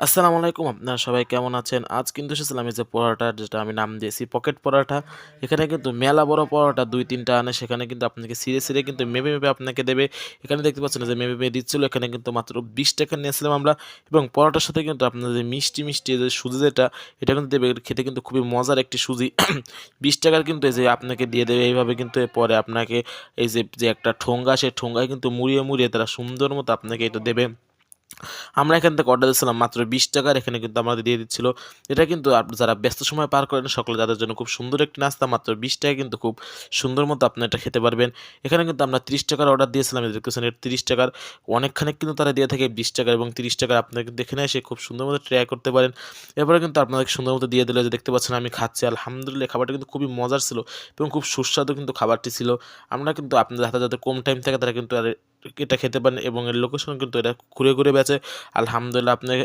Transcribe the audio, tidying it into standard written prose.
আসসালামু আলাইকুম, আপনারা সবাই কেমন আছেন? আজ কিন্তু এসেছিলাম এই যে পরোটার যেটা আমি নাম দিয়েছি পকেট পরোটা। এখানে কিন্তু মেলা বড় পরোটা ২-৩ টা আনে, সেখানে কিন্তু আপনাকে ছিঁড়ে কিন্তু মেপে আপনাকে দেবে। এখানে দেখতে পাচ্ছেন যে মেপে দিচ্ছিল, এখানে কিন্তু মাত্র ৳২০ নিয়েছিলাম আমরা। এবং পরোটার সাথে কিন্তু আপনার যে মিষ্টি যে সুজি যেটা, এটা কিন্তু দেবে। খেতে কিন্তু খুবই মজার একটি সুজি। ৳২০ কিন্তু এই যে আপনাকে দিয়ে দেবে এইভাবে, কিন্তু পরে আপনাকে এই যে একটা ঠোঙ্গা, সেই ঠোঙ্গায় কিন্তু মুড়িয়ে তারা সুন্দর মতো আপনাকে এটা দেবে। আমরা এখান থেকে অর্ডার দিয়েছিলাম মাত্র ৳২০ এখানে কিন্তু আমাদের দিয়ে দিচ্ছিল। এটা কিন্তু যারা ব্যস্ত সময় পার করেন সকলে তাদের জন্য খুব সুন্দর একটি নাস্তা। মাত্র ৳২০ কিন্তু খুব সুন্দর মতো আপনি এটা খেতে পারবেন। এখানে কিন্তু আমরা ৳৩০ অর্ডার দিয়েছিলাম। এই দেখতেছেন এটা ৳৩০ অনেকখানি কিন্তু তারা দিয়ে থাকে ৳২০ এবং ৳৩০ আপনারা কিন্তু এখানে এসে খুব সুন্দর মতো ট্রাই করতে পারেন। এরপরে কিন্তু আপনাদেরকে সুন্দর মতো দিয়ে দিল, যে দেখতে পাচ্ছেন আমি খাচ্ছি। আলহামদুলিল্লাহ, খাবারটা কিন্তু খুবই মজার ছিল এবং খুব সুস্বাদু কিন্তু খাবারটি ছিল। আমরা কিন্তু আপনাদের হাতে যাদের কম টাইম থাকে তারা কিন্তু এটা খেতে পারেন এবং এর লোকেশন কিন্তু এটা ঘুরে বেচে। আলহামদুলিল্লাহ, আপনাকে